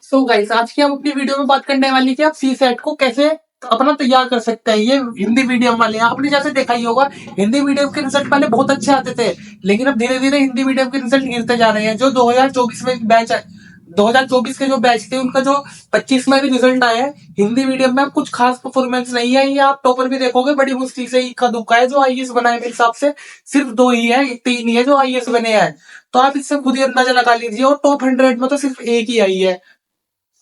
So guys, आज की हम अपनी वीडियो में बात करने वाली कि आप सी सेट को कैसे अपना तैयार कर सकते हैं। ये हिंदी मीडियम वाले हैं, आपने जैसे देखा ही होगा, हिंदी मीडियम के रिजल्ट पहले बहुत अच्छे आते थे, लेकिन अब धीरे धीरे हिंदी मीडियम के रिजल्ट गिरते जा रहे हैं। जो 2024 में बैच 2024 के जो बैच थे, उनका जो 25 में भी रिजल्ट आया है, हिंदी मीडियम में अब कुछ खास परफॉर्मेंस नहीं है। ये आप टॉपर भी देखोगे, बड़ी मुश्किल से इक्का दुक्का है जो आईएएस बना है। मेरे हिसाब से सिर्फ 2 ही है, 3 ही है जो आईएएस बने हैं। तो आप इससे खुद ही अंदाजा लगा लीजिए। और टॉप 100 में तो सिर्फ एक ही आई है।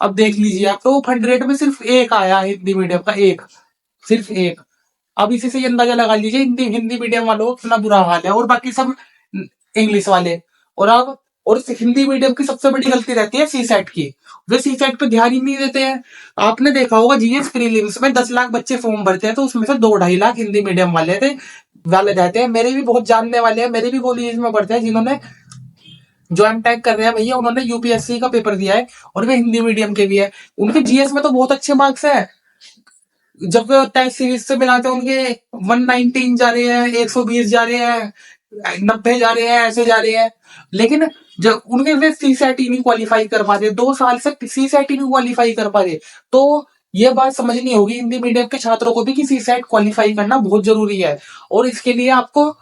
अब देख लीजिए, आप टॉप 100 में सिर्फ एक आया है हिंदी मीडियम का, एक, सिर्फ एक। अब इसी से ये अंदाजा लगा लीजिए हिंदी हिंदी मीडियम वालों को कितना बुरा हाल है, और बाकी सब इंग्लिश वाले। और अब और हिंदी मीडियम की सबसे बड़ी गलती रहती है सी सेट की। वे सी सेट पे ध्यान ही नहीं देते हैं। आपने देखा होगा, जीएस प्रीलिम्स में 10 लाख बच्चे फॉर्म भरते हैं, तो उसमें से 2-2.5 लाख हिंदी मीडियम वाले रहते हैं। मेरे भी बहुत जानने वाले हैं, मेरे भी कॉलेज में पढ़ते हैं, जिन्होंने जो एमटेक कर रहे हैं भैया, उन्होंने यूपीएससी का पेपर दिया है, और वे हिंदी मीडियम के भी है। उनके जीएस में तो बहुत अच्छे मार्क्स है। जब टेस्ट सीरीज से मिलाते हैं, उनके 119 जा रहे हैं, 120 जा रहे हैं, 90 जा रहे हैं, ऐसे जा रहे हैं। लेकिन जब उनके सी सेट ही नहीं क्वालिफाई कर पा रहे, 2 साल से सी सेट ही नहीं क्वालिफाई कर पा रहे, तो ये बात समझनी होगी हिंदी मीडियम के छात्रों को भी कि सी सेट क्वालिफाई करना बहुत जरूरी है। और इसके लिए आपको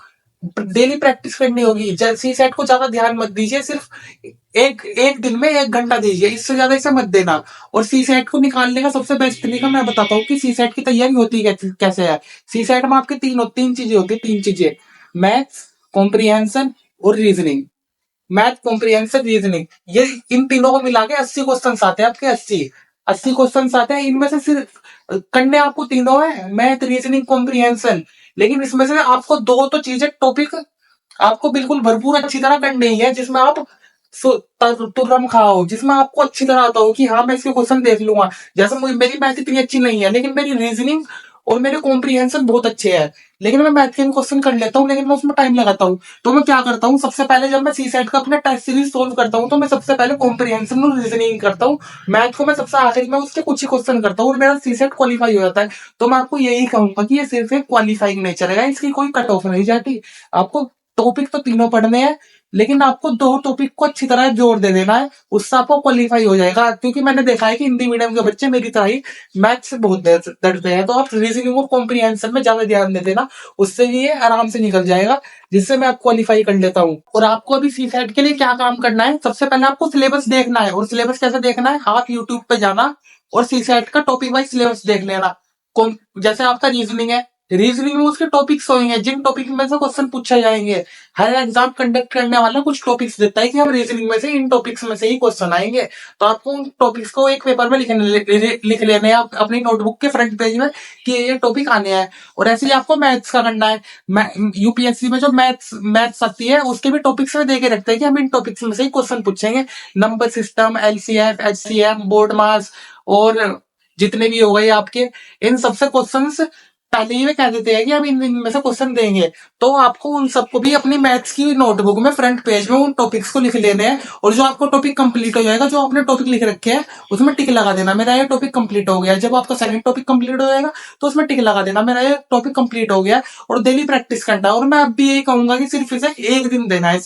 डेली प्रैक्टिस करनी होगी। सी सेट को ज्यादा ध्यान मत दीजिए, सिर्फ एक एक दिन में 1 घंटा दीजिए, इससे ज्यादा इसे मत देना। और सी सेट को निकालने का सबसे बेस्ट तरीका मैं बताता हूँ कि सी सेट की तैयारी होती कैसे है। सी सेट में आपके तीन चीजें होती है, 3 चीजें: मैथ्स, कॉम्प्रिहेंशन और रीजनिंग। मैथ, कॉम्प्रिहेंशन, रीजनिंग, ये इन तीनों को मिला के 80 क्वेश्चन आते हैं आपके। 80 क्वेश्चन आते हैं। इनमें से सिर्फ करने आपको तीनों है, मैथ, रीजनिंग, कॉम्प्रिहेंशन। लेकिन इसमें से आपको 2 तो चीजें, टॉपिक आपको बिल्कुल भरपूर अच्छी तरह करनी है, जिसमें आप तुर्रम खाओ, जिसमें आपको अच्छी तरह आता हो कि हाँ मैं इसके क्वेश्चन देख लूंगा। जैसे मेरी मैथ इतनी अच्छी नहीं है, लेकिन मेरी रीजनिंग और मेरे कॉम्प्रिहेंशन बहुत अच्छे हैं, लेकिन मैं मैथ के क्वेश्चन कर लेता हूँ, लेकिन मैं उसमें टाइम लगाता हूँ। तो मैं क्या करता हूँ, सबसे पहले जब मैं सी सेट का अपना टेस्ट सीरीज सोल्व करता हूँ, तो मैं सबसे पहले कॉम्प्रिहेंशन और रीजनिंग करता हूँ। मैथ को मैं सबसे आखिर में उसके कुछ ही क्वेश्चन करता हूँ, और मेरा सी सेट क्वालिफाई हो जाता है। तो मैं आपको यही कहूंगा कि ये सिर्फ एक क्वालिफाइंग नेचर है, इसकी कोई कट ऑफ नहीं जाती। आपको टॉपिक तो तीनों पढ़ने हैं, लेकिन आपको 2 टॉपिक को अच्छी तरह जोर दे देना है, उससे आपको क्वालिफाई हो जाएगा। क्योंकि मैंने देखा है कि हिंदी मीडियम के बच्चे मेरी तरह ही मैथ से बहुत डरते हैं। तो आप रीजनिंग और कॉम्प्रिहेंशन में ज्यादा ध्यान दे देना, उससे भी ये आराम से निकल जाएगा, जिससे मैं आप क्वालिफाई कर लेता हूँ। और आपको अभी सी सेट के लिए क्या काम करना है, सबसे पहले आपको सिलेबस देखना है। और सिलेबस कैसे देखना है, आप यूट्यूब पे जाना और सी सेट का टॉपिक वाइज सिलेबस देख लेना। जैसे आपका रीजनिंग है, रीजनिंग में उसके टॉपिक्स होंगे, जिन टॉपिक में से क्वेश्चन पूछे जाएंगे। हर एग्जाम कंडक्ट करने वाला कुछ टॉपिक्स देता है कि हम रीजनिंग में से इन टॉपिक्स में से ही क्वेश्चन आएंगे। तो आपको उन टॉपिक्स को एक पेपर में लिख लेने हैं अपनी नोटबुक के फ्रंट पेज में कि ये टॉपिक आने हैं। और ऐसे ही आपको मैथ्स का करना है। यूपीएससी में जो मैथ्स आती है, उसके भी टॉपिक्स में दे के रखते हैं कि हम इन टॉपिक्स में से ही क्वेश्चन पूछेंगे। Number system, LCF, HCF, BODMAS, और जितने भी हो गए आपके, इन सबसे क्वेश्चंस पहले ही वे कह देते हैं कि हम इन में से क्वेश्चन देंगे। तो आपको उन सबको भी अपनी मैथ्स की नोटबुक में फ्रंट पेज में उन टॉपिक्स को लिख लेने हैं। और जो आपको टॉपिक कंप्लीट हो जाएगा, जो आपने टॉपिक लिख रखे हैं, उसमें टिक लगा देना, मेरा ये टॉपिक कंप्लीट हो गया। जब आपका सेकंड टॉपिक कंप्लीट हो जाएगा, तो उसमें टिक लगा देना, मेरा ये टॉपिक कंप्लीट हो गया। और डेली प्रैक्टिस करना है। और मैं अब भी यही कहूंगा कि सिर्फ इसे 1 दिन देना है,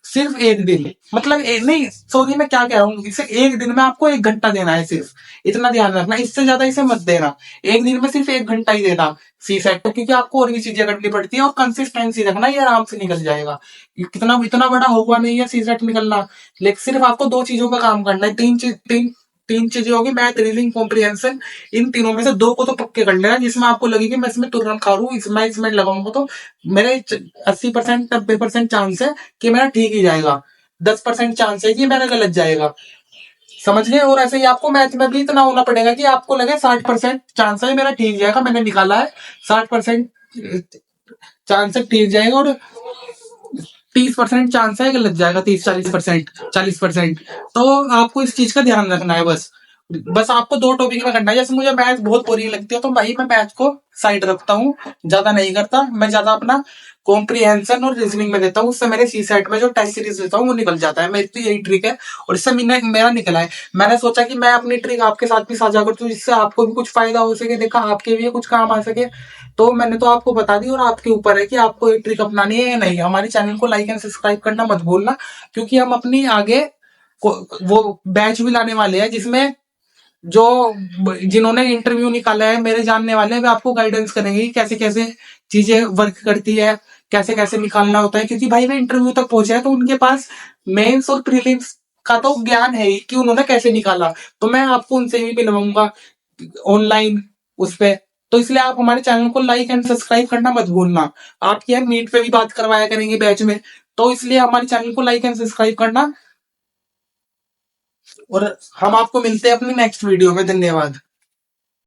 सिर्फ 1 दिन, मतलब नहीं, सॉरी, मैं क्या कह रहा हूँ, इसे 1 दिन में आपको 1 घंटा देना है सिर्फ। इतना ध्यान रखना, इससे ज्यादा इसे मत देना। 1 दिन में सिर्फ 1 घंटा ही देना सी सेट को, क्योंकि आपको और भी चीजें करनी पड़ती है। और कंसिस्टेंसी रखना, ये आराम से निकल जाएगा। कितना इतना बड़ा होगा नहीं है सी सेट निकलना, लेकिन सिर्फ आपको 2 चीजों का काम करना है। तीन चीजें होगी, मैथ, रीजनिंग, कॉम्प्रिहेंशन। इन तीनों में से 2 को तो पक्के कर लेना, जिसमें आपको लगे कि मैं इसमें तुरंत खा लूं, इसमें लगाऊंगा तो मेरे 80%, 90% चांस है कि मेरा ठीक ही जाएगा। 10% चांस है कि मेरा गलत जाएगा, समझ गए। और ऐसे ही आपको मैथ में भी इतना होना पड़ेगा कि आपको लगे 60% चांस है मेरा ठीक जाएगा, मैंने निकाला है 60% चांस है ठीक जाएगा, और 30% चांस है गलत जाएगा, 30-40%, 40%। तो आपको इस चीज का ध्यान रखना है। बस आपको 2 टॉपिक में करना है। जैसे मुझे मैथ बहुत बोरिंग लगती है, तो भाई मैं मैथ को साइड रखता हूँ, ज्यादा नहीं करता। मैं ज्यादा अपना कॉम्प्रिहेंशन और रीजनिंग में देता हूँ, उससे मेरे सी सेट में जो टेस्ट सीरीज देता हूँ वो निकल जाता है। मेरी तो यही ट्रिक है, और इससे मेरा निकला है। मैंने सोचा कि मैं अपनी ट्रिक आपके साथ भी साझा करता हूँ, जिससे आपको भी कुछ फायदा हो सके, देखा आपके भी कुछ काम आ सके। तो मैंने तो आपको बता दी, और आपके ऊपर है कि आपको ये ट्रिक अपनानी है या नहीं। हमारे चैनल को लाइक एंड सब्सक्राइब करना मत भूलना, क्योंकि हम अपनी आगे वो बैच भी लाने वाले हैं जिसमें जो जिन्होंने इंटरव्यू निकाला है मेरे जानने वाले वे आपको गाइडेंस करेंगे कि कैसे कैसे चीजें वर्क करती है, कैसे कैसे निकालना होता है, क्योंकि भाई वे इंटरव्यू तक पहुंचे हैं तो उनके पास मेंस और प्रीलिम्स का तो ज्ञान है ही कि उन्होंने कैसे निकाला। तो मैं आपको उनसे भी मिलवाऊंगा ऑनलाइन उस पे। तो इसलिए आप हमारे चैनल को लाइक एंड सब्सक्राइब करना मत भूलना। आपकी हम मीट पे भी बात करवाया करेंगे बैच में, तो इसलिए हमारे चैनल को लाइक एंड सब्सक्राइब करना। और हम आपको मिलते हैं अपनी नेक्स्ट वीडियो में। धन्यवाद।